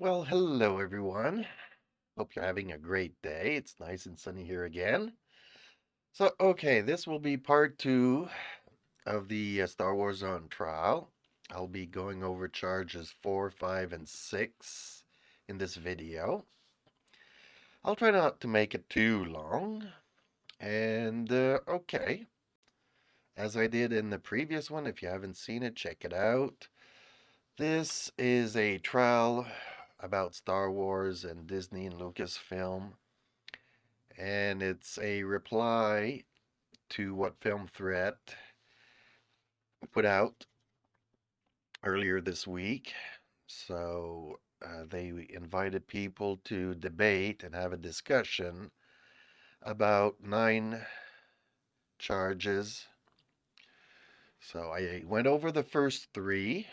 Well, hello everyone. Hope you're having a great day. It's nice and sunny here again. Okay, this will be part two of the Star Wars on trial. I'll be going over charges 4, 5, and 6 in this video. I'll try not to make it too long. Okay, as I did in the previous one, if you haven't seen it, check it out. This is a trial about Star Wars and Disney and Lucasfilm. And it's a reply to what Film Threat put out earlier this week. They invited people to debate and have a discussion about 9 charges. So I went over the first 3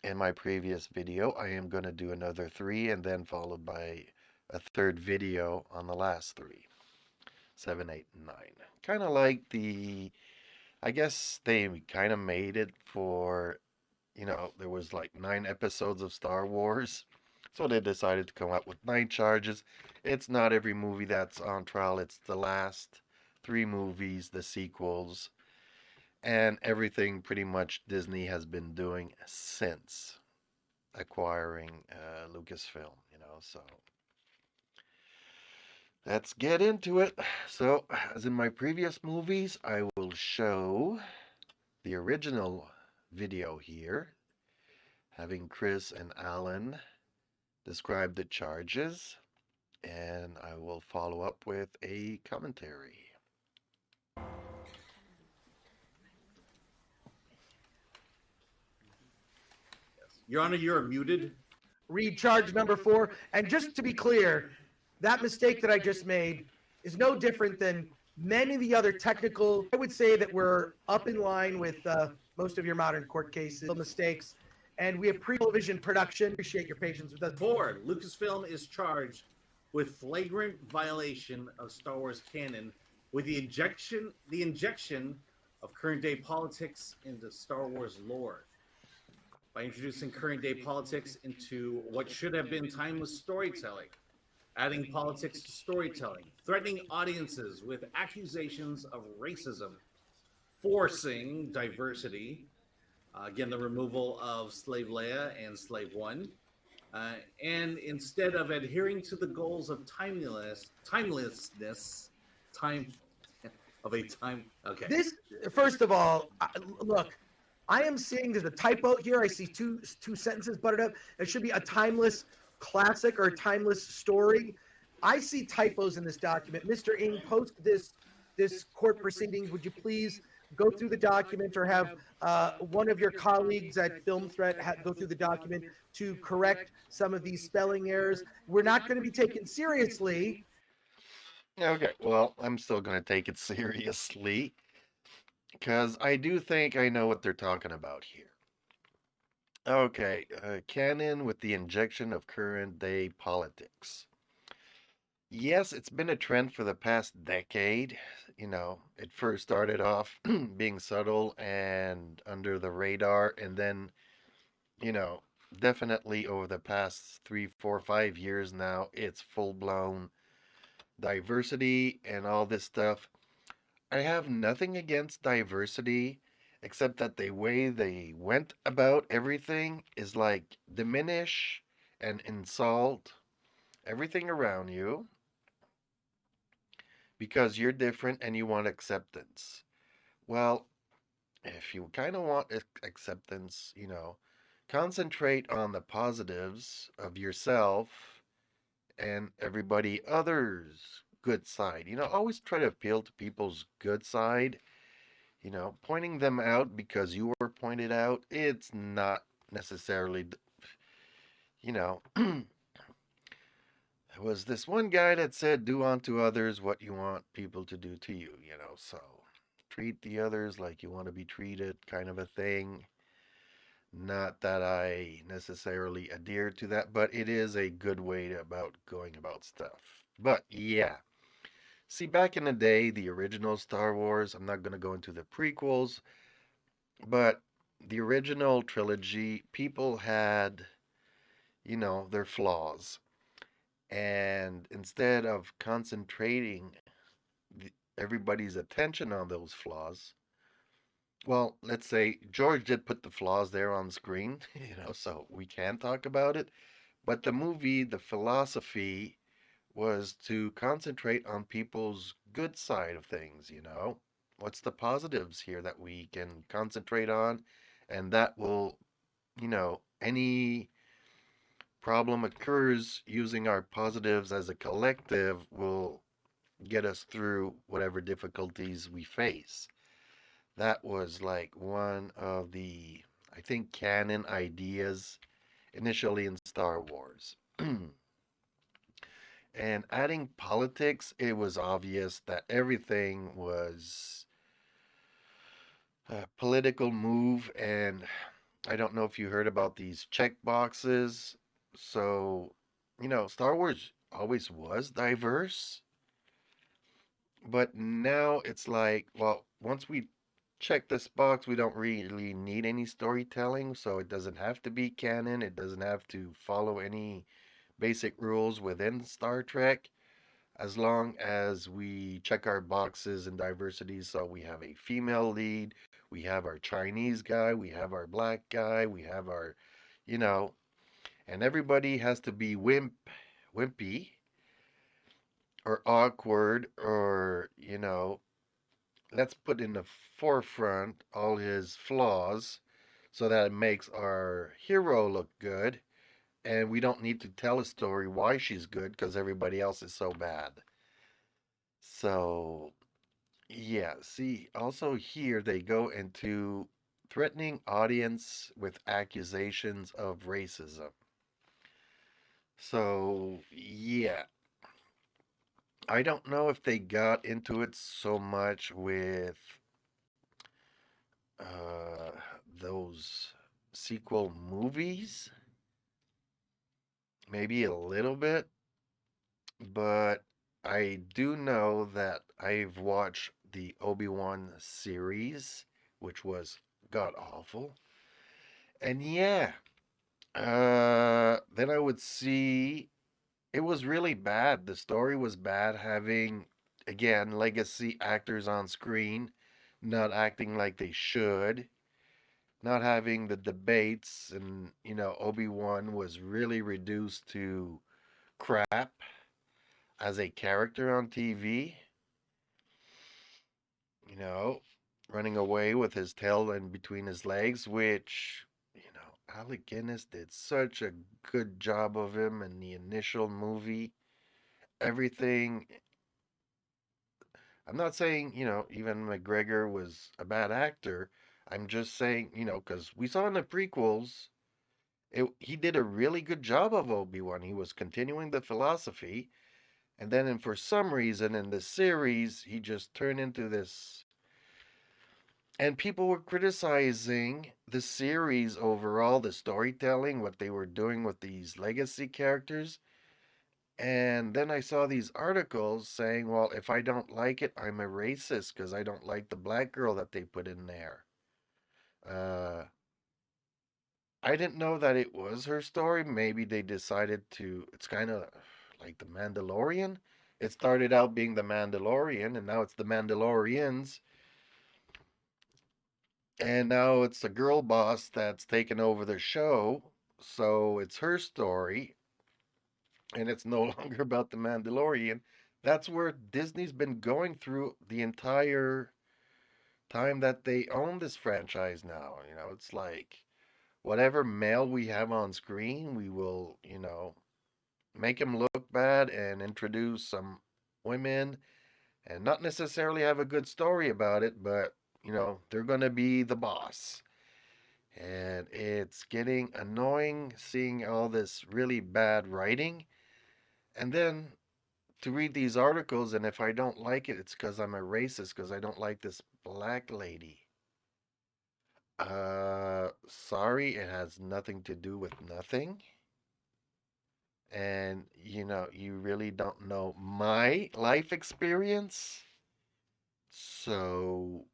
in my previous video. I am going to do another 3 and then followed by a third video on the last 3, 7, 8, and 9. Kind of like I guess they kind of made it for, there was like 9 episodes of Star Wars. So they decided to come up with 9 charges. It's not every movie that's on trial, it's the last 3 movies, the sequels, and everything pretty much Disney has been doing since acquiring Lucasfilm, So let's get into it. So, as in my previous movies, I will show the original video here, having Chris and Alan describe the charges, and I will follow up with a commentary. Your Honor, you're muted. Read charge number 4. And just to be clear, that mistake that I just made is no different than many of the other technical. I would say that we're up in line with most of your modern court cases, mistakes. And we have pre-television production. Appreciate your patience with us. 4. Lucasfilm is charged with flagrant violation of Star Wars canon with the injection of current day politics into Star Wars lore. By introducing current day politics into what should have been timeless storytelling, adding politics to storytelling, threatening audiences with accusations of racism, forcing diversity, again, the removal of Slave Leia and Slave One, and instead of adhering to the goals of timelessness, time of a time. Okay. This, first of all, look, I am seeing there's a typo here. I see two sentences buttered up. It should be a timeless classic or a timeless story. I see typos in this document. Mr. Ng, post this court proceedings. Would you please go through the document or have one of your colleagues at Film Threat go through the document to correct some of these spelling errors? We're not going to be taken seriously. Okay, well, I'm still going to take it seriously because I do think I know what they're talking about here. Okay, canon with the injection of current day politics. Yes, it's been a trend for the past decade. It first started off being subtle and under the radar, and then, you know, definitely over the past 3, 4, 5 years now, it's full blown diversity and all this stuff. I have nothing against diversity, except that the way they went about everything is like diminish and insult everything around you because you're different and you want acceptance. Well, if you kind of want acceptance, concentrate on the positives of yourself and everybody others' good side. Always try to appeal to people's good side. Pointing them out because you were pointed out, it's not necessarily, you know, there was this one guy that said, do unto others what you want people to do to you, so treat the others like you want to be treated, kind of a thing. Not that I necessarily adhere to that, but it is a good way about going about stuff. But yeah. See, back in the day, the original Star Wars, I'm not going to go into the prequels, but the original trilogy, people had, their flaws. And instead of concentrating everybody's attention on those flaws, well, let's say George did put the flaws there on screen, so we can talk about it. But the movie, the philosophy was to concentrate on people's good side of things. What's the positives here that we can concentrate on? And that will, any problem occurs using our positives as a collective will get us through whatever difficulties we face. That was like one of the, I think, canon ideas initially in Star Wars. And adding politics, it was obvious that everything was a political move. And I don't know if you heard about these check boxes. So, Star Wars always was diverse, but now it's like, well, once we check this box, we don't really need any storytelling, so it doesn't have to be canon, it doesn't have to follow any basic rules within Star Trek, as long as we check our boxes and diversity. So we have a female lead, we have our Chinese guy, we have our black guy, we have our, you know, and everybody has to be wimpy, or awkward, or, let's put in the forefront all his flaws so that it makes our hero look good. And we don't need to tell a story why she's good because everybody else is so bad. So, yeah, see, also here they go into threatening audience with accusations of racism. So, yeah, I don't know if they got into it so much with uh, those sequel movies. Maybe a little bit, but I do know that I've watched the Obi-Wan series, which was god awful. And yeah, then I would see it was really bad. The story was bad, having, again, legacy actors on screen not acting like they should, not having the debates, and, Obi-Wan was really reduced to crap as a character on TV, you know, running away with his tail in between his legs, which, Alec Guinness did such a good job of him in the initial movie. Everything, I'm not saying, even McGregor was a bad actor. I'm just saying, because we saw in the prequels, he did a really good job of Obi-Wan. He was continuing the philosophy. And then, for some reason, in the series, he just turned into this. And people were criticizing the series overall, the storytelling, what they were doing with these legacy characters. And then I saw these articles saying, well, if I don't like it, I'm a racist because I don't like the black girl that they put in there. Uh, I didn't know that it was her story. Maybe they decided to, it's kind of like The Mandalorian. It started out being The Mandalorian, and now it's The Mandalorians. And now it's the girl boss that's taken over the show. So it's her story, and it's no longer about The Mandalorian. That's where Disney's been going through the entire time that they own this franchise now. It's like whatever male we have on screen, we will, make him look bad and introduce some women and not necessarily have a good story about it, but, they're going to be the boss. And it's getting annoying seeing all this really bad writing. And then to read these articles, and if I don't like it, it's because I'm a racist, because I don't like this black lady. Sorry, it has nothing to do with nothing. And, you really don't know my life experience. So,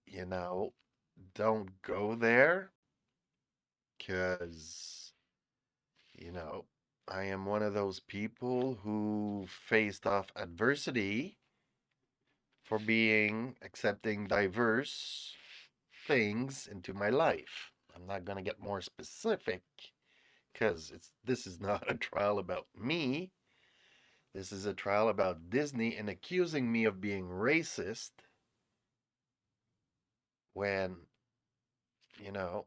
you know, don't go there, because You know, I am one of those people who faced off adversity for being accepting diverse things into my life. I'm not going to get more specific because this is not a trial about me. This is a trial about Disney and accusing me of being racist when, you know,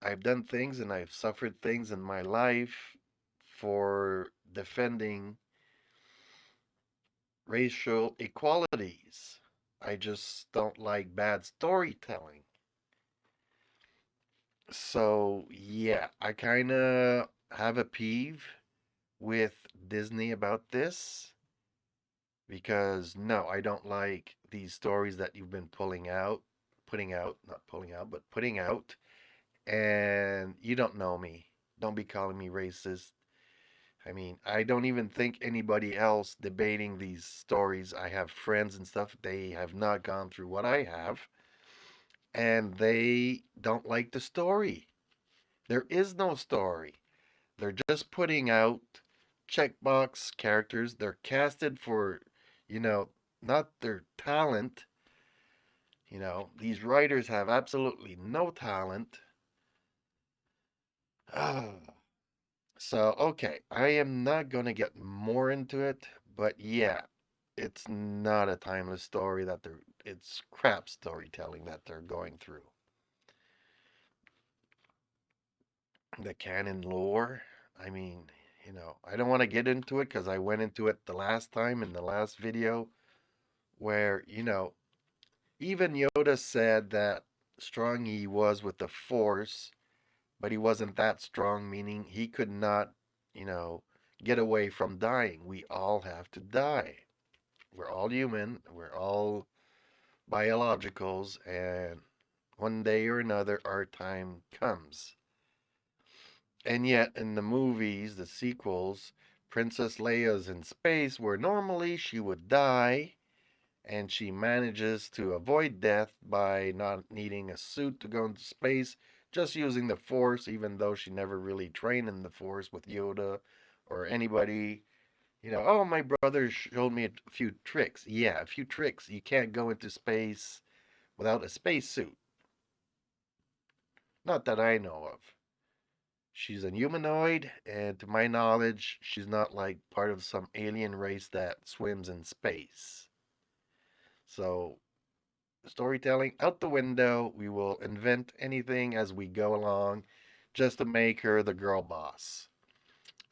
I've done things and I've suffered things in my life for defending racial equalities. I just don't like bad storytelling. So, yeah, I kind of have a peeve with Disney about this because no, I don't like these stories that you've been not pulling out, but putting out, and you don't know me. Don't be calling me racist. I mean, I don't even think anybody else debating these stories. I have friends and stuff, they have not gone through what I have, and they don't like the story. There is no story. They're just putting out checkbox characters. They're casted for, you know, not their talent. These writers have absolutely no talent. So, okay, I am not going to get more into it, but yeah, it's not a timeless story it's crap storytelling that they're going through. The canon lore, I mean, I don't want to get into it because I went into it the last time in the last video where, even Yoda said that strong he was with the Force, but he wasn't that strong, meaning he could not, you know, get away from dying. We all have to die. We're all human, we're all biologicals, and one day or another our time comes. And yet, in the movies, the sequels, Princess Leia's in space where normally she would die, and she manages to avoid death by not needing a suit to go into space, just using the Force, even though she never really trained in the Force with Yoda or anybody. Oh, my brother showed me a few tricks. Yeah, a few tricks. You can't go into space without a spacesuit. Not that I know of. She's a humanoid, and to my knowledge, she's not like part of some alien race that swims in space. So, storytelling out the window. We will invent anything as we go along just to make her the girl boss.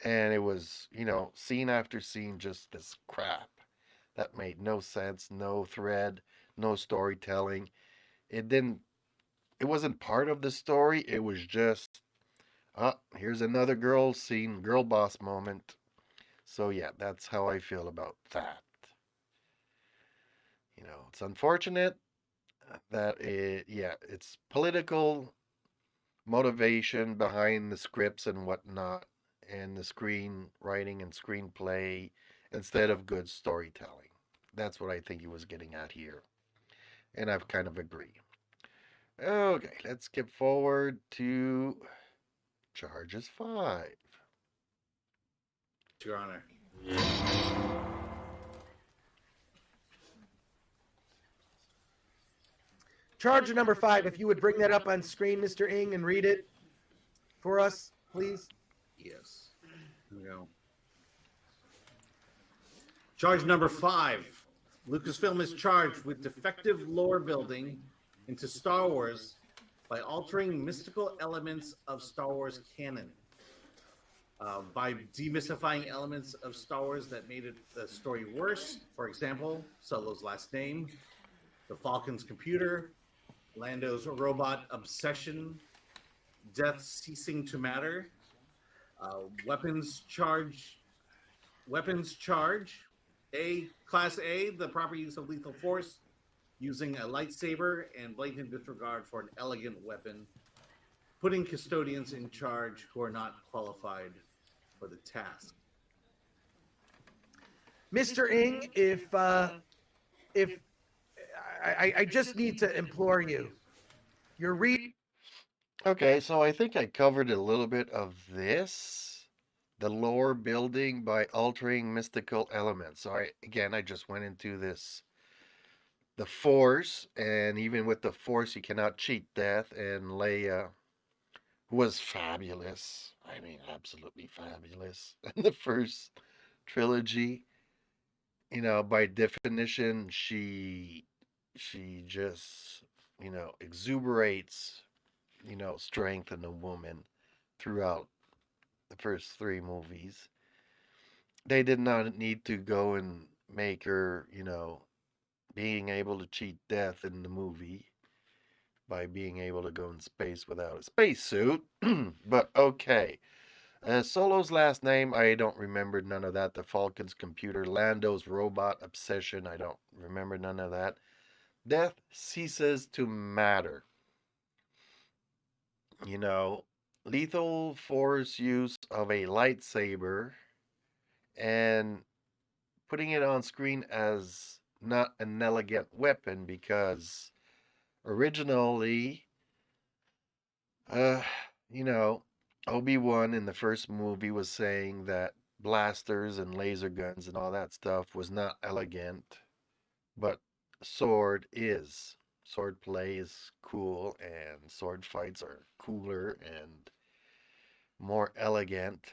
And it was, scene after scene, just this crap that made no sense, no thread, no storytelling. It wasn't part of the story. It was just, here's another girl scene, girl boss moment. So yeah, that's how I feel about that. It's unfortunate that it's political motivation behind the scripts and whatnot, and the screenwriting and screenplay instead of good storytelling. That's what I think he was getting at here, and I've kind of agree. Okay, let's skip forward to Charges 5. Your Honor. Charge number 5, if you would bring that up on screen, Mr. Ing, and read it for us, please. Yes. Here we go. Charge number 5. Lucasfilm is charged with defective lore building into Star Wars by altering mystical elements of Star Wars canon. By demystifying elements of Star Wars that made the story worse. For example, Solo's last name, the Falcon's computer, Lando's robot obsession, death ceasing to matter, weapons charge, Class A, the proper use of lethal force, using a lightsaber, and blatant disregard for an elegant weapon, putting custodians in charge who are not qualified for the task. Mr. Ing, if I just need to implore you, you're Okay, so I think I covered a little bit of this. The lore building by altering mystical elements. So I just went into this the Force, and even with the Force, you cannot cheat death. And Leia was fabulous. I mean, absolutely fabulous. In the first trilogy, by definition, she just exuberates strength in a woman throughout the first three movies. They did not need to go and make her, being able to cheat death in the movie by being able to go in space without a spacesuit. But okay. Solo's last name, I don't remember none of that. The Falcon's computer, Lando's robot obsession, I don't remember none of that. Death ceases to matter. You know, lethal force use of a lightsaber and putting it on screen as not an elegant weapon because originally, uh, you know, Obi-Wan in the first movie was saying that blasters and laser guns and all that stuff was not elegant, but sword is. Sword play is cool, and sword fights are cooler and more elegant.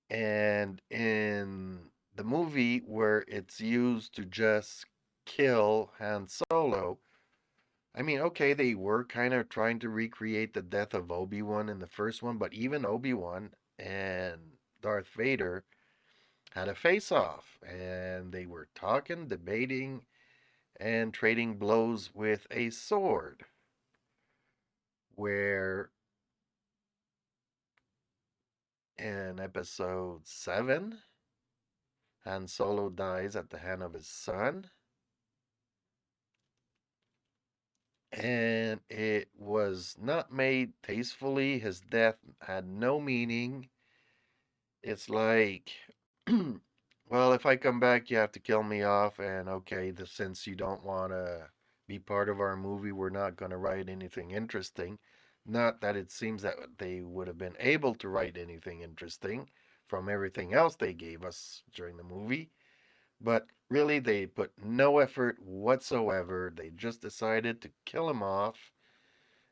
And in the movie where it's used to just kill Han Solo, I mean, okay, they were kind of trying to recreate the death of Obi-Wan in the first one, but even Obi-Wan and Darth Vader had a face-off, and they were talking, debating, and trading blows with a sword. Where in episode 7, Han Solo dies at the hand of his son, and it was not made tastefully. His death had no meaning. It's like, well, if I come back, you have to kill me off, and okay, since you don't want to be part of our movie, we're not going to write anything interesting. Not that it seems that they would have been able to write anything interesting from everything else they gave us during the movie, but really, they put no effort whatsoever. They just decided to kill him off,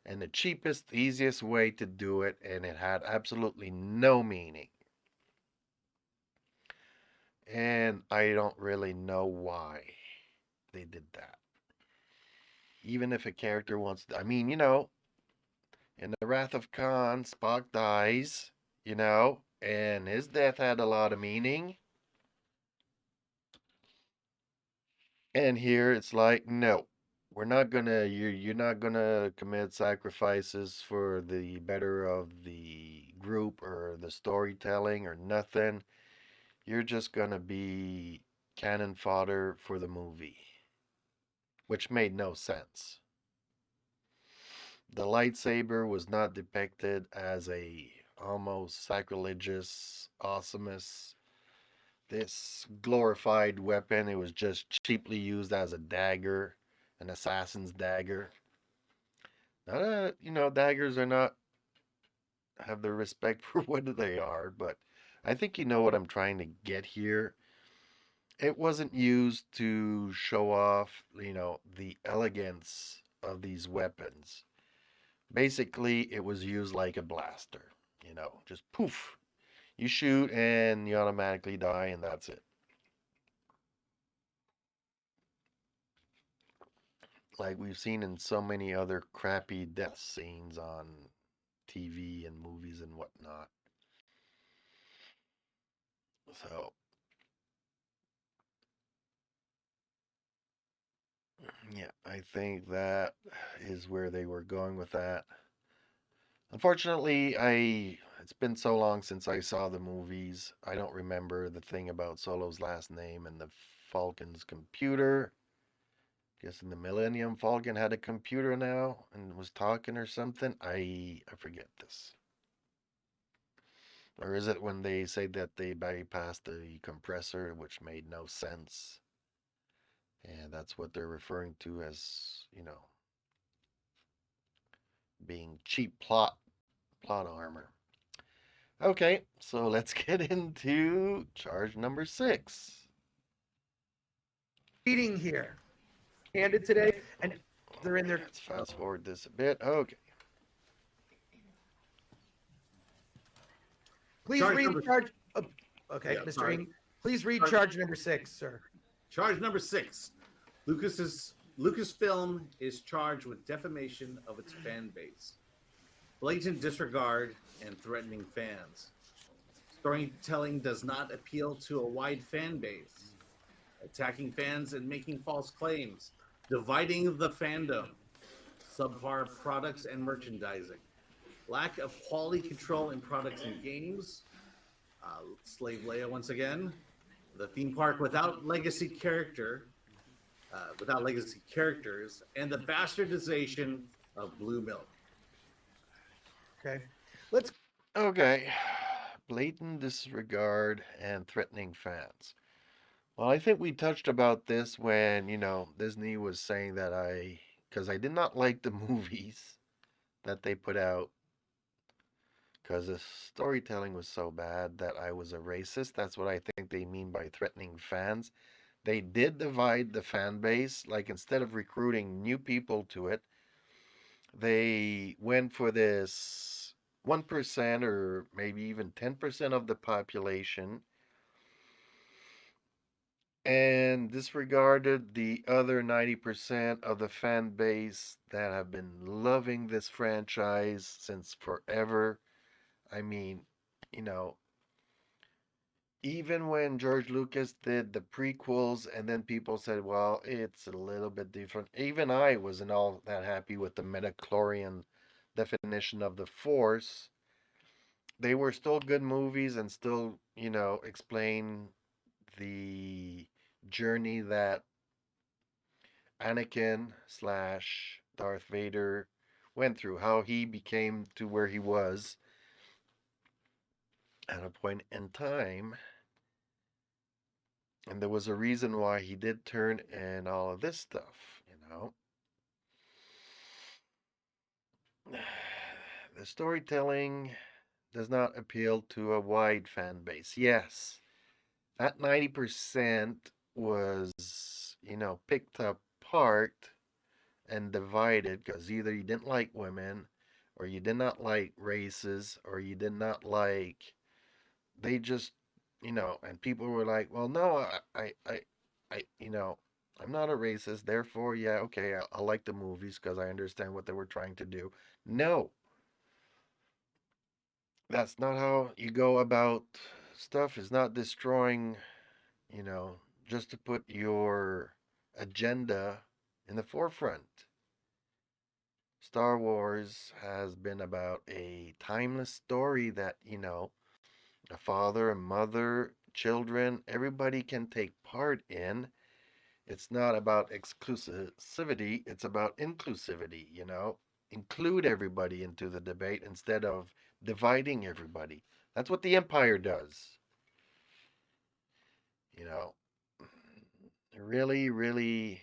and the cheapest, easiest way to do it, and it had absolutely no meaning. And I don't really know why they did that. Even if a character wants to, I mean, in the Wrath of Khan, Spock dies, and his death had a lot of meaning. And here it's like, no, we're not gonna, you're not gonna commit sacrifices for the better of the group or the storytelling or nothing. You're just gonna be cannon fodder for the movie, which made no sense. The lightsaber was not depicted as a almost sacrilegious awesomeness. This glorified weapon, it was just cheaply used as a dagger, an assassin's dagger. Not daggers are not have the respect for what they are, but I think you know what I'm trying to get here. It wasn't used to show off, the elegance of these weapons. Basically, it was used like a blaster, just poof. You shoot and you automatically die, and that's it. Like we've seen in so many other crappy death scenes on TV and movies and whatnot. So, yeah, I think that is where they were going with that. Unfortunately, it's been so long since I saw the movies. I don't remember the thing about Solo's last name and the Falcon's computer. Guessing the Millennium Falcon had a computer now and was talking or something. I forget this. Or is it when they say that they bypassed the compressor, which made no sense? And that's what they're referring to as, being cheap plot armor. Okay, so let's get into charge number 6. Reading here, handed today, and they're in their. Let's fast forward this a bit. Okay. Please Charge read number- charge. Oh, okay, Yeah, Mr. sorry. Ing, please read Charge- charge number 6, sir. Charge number 6. Lucasfilm is charged with defamation of its fan base, blatant disregard, and threatening fans. Storytelling does not appeal to a wide fan base, attacking fans and making false claims, dividing the fandom, subpar products and merchandising, lack of quality control in products and games, Slave Leia once again, the theme park without legacy characters, and the bastardization of Blue Milk. Okay, let's. Okay. Blatant disregard and threatening fans. Well, I think we touched about this when, Disney was saying that because I did not like the movies that they put out because the storytelling was so bad that I was a racist. That's what I think they mean by threatening fans. They did divide the fan base. Like, instead of recruiting new people to it, they went for this 1% or maybe even 10% of the population and disregarded the other 90% of the fan base that have been loving this franchise since forever. I mean, you know, even when George Lucas did the prequels and then people said, well, it's a little bit different. Even I wasn't all that happy with the midichlorian definition of the Force. They were still good movies and still, explain the journey that Anakin slash Darth Vader went through, how he became to where he was at a point in time. And there was a reason why he did turn and all of this stuff. The storytelling does not appeal to a wide fan base. Yes, that 90% was, picked apart and divided because either you didn't like women or you did not like races or you did not like, they just, and people were like, well, no, I I'm not a racist, therefore, yeah, okay, I like the movies because I understand what they were trying to do. No, that's not how you go about stuff. Is not destroying, you know, just to put your agenda in the forefront. Star Wars has been about a timeless story that, a father, a mother, children, everybody can take part in. It's not about exclusivity, it's about inclusivity. Include everybody into the debate instead of dividing everybody. That's what the Empire does. You know, really, really,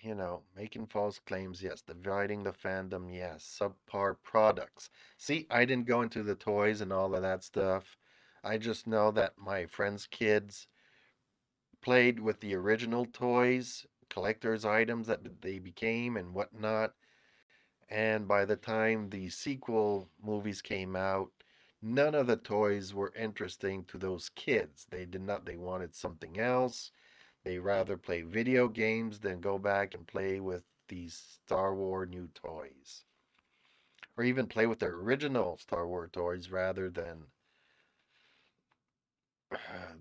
making false claims, yes. Dividing the fandom, yes. Subpar products. See, I didn't go into the toys and all of that stuff. I just know that my friends' kids played with the original toys, collector's items that they became and whatnot. And by the time the sequel movies came out, none of the toys were interesting to those kids. They did not, they wanted something else. They rather play video games than go back and play with these Star Wars new toys. Or even play with the original Star Wars toys rather than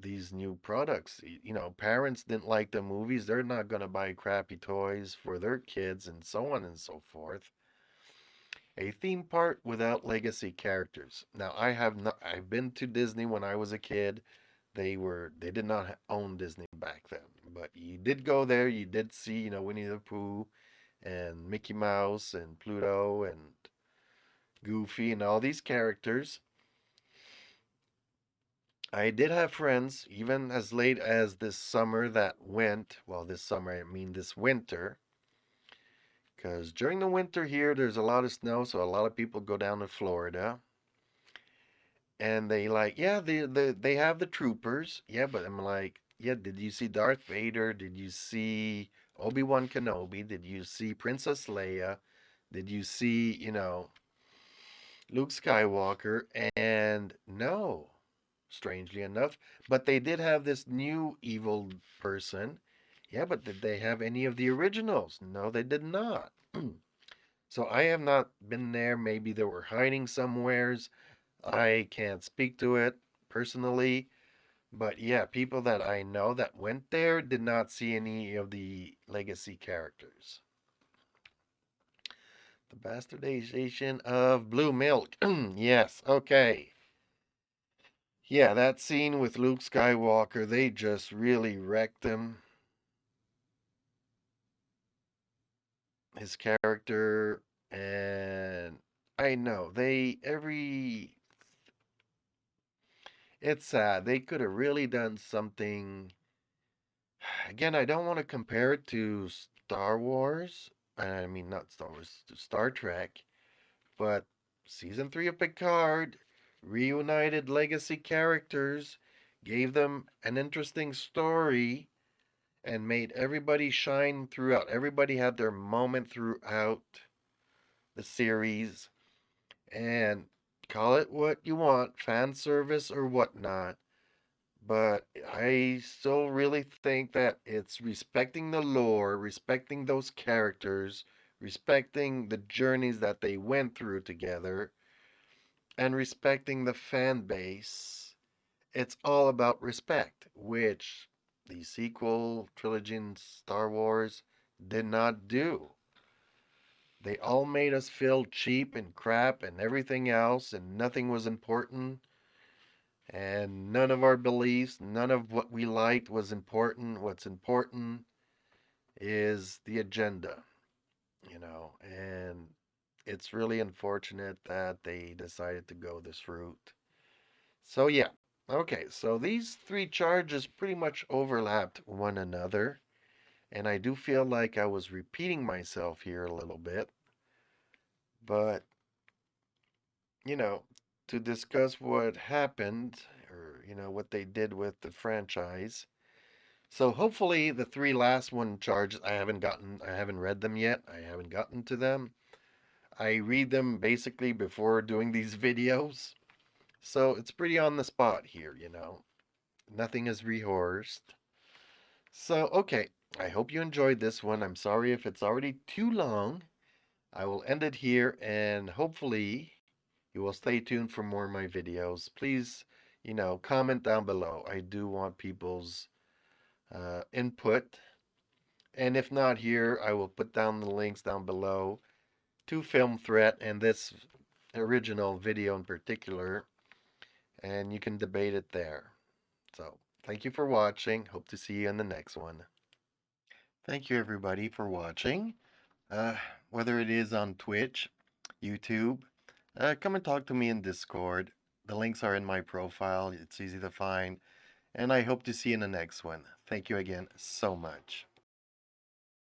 these new products. Parents didn't like the movies. They're not going to buy crappy toys for their kids and so on and so forth. A theme park without legacy characters. Now, I've been to Disney when I was a kid. They did not own Disney back then, but you did go there. You did see, Winnie the Pooh and Mickey Mouse and Pluto and Goofy and all these characters. I did have friends, even as late as this summer, that went, well, this summer, I mean this winter, Because during the winter here, there's a lot of snow, so a lot of people go down to Florida. And they like, yeah, they have the troopers. Yeah, but I'm like, yeah, did you see Darth Vader? Did you see Obi-Wan Kenobi? Did you see Princess Leia? Did you see, Luke Skywalker? And no, strangely enough. But they did have this new evil person. Yeah, but did they have any of the originals? No, they did not. So I have not been there. Maybe they were hiding somewheres. I can't speak to it personally. But yeah, people that I know that went there did not see any of the legacy characters. The bastardization of blue milk. Yes, okay. Yeah, that scene with Luke Skywalker, they just really wrecked him. His character, and I know it's sad. They could have really done something. Again, I don't want to compare it to Star Wars. I mean, not Star Wars, to Star Trek, but season 3 of Picard reunited legacy characters, gave them an interesting story, and made everybody shine throughout. Everybody had their moment throughout the series, and call it what you want, fan service or whatnot. But I still really think that it's respecting the lore, respecting those characters, respecting the journeys that they went through together, and respecting the fan base. It's all about respect, which the sequel trilogy in Star Wars did not do. They all made us feel cheap and crap and everything else, and nothing was important. And none of our beliefs, none of what we liked was important. What's important is the agenda, and it's really unfortunate that they decided to go this route. So, yeah. Okay, so these three charges pretty much overlapped one another, and I do feel like I was repeating myself here a little bit, but, you know, to discuss what happened or, what they did with the franchise. So hopefully the three last one charges I haven't read them yet. I haven't gotten to them. I read them basically before doing these videos. So it's pretty on the spot here. Nothing is rehearsed. So, okay, I hope you enjoyed this one. I'm sorry if it's already too long. I will end it here and hopefully you will stay tuned for more of my videos. Please, comment down below. I do want people's input. And if not here, I will put down the links down below to Film Threat and this original video in particular, and you can debate it there. So, thank you for watching. Hope to see you in the next one. Thank you, everybody, for watching. Uh, whether it is on Twitch, YouTube, come and talk to me in Discord. The links are in my profile. It's easy to find. And I hope to see you in the next one. Thank you again so much.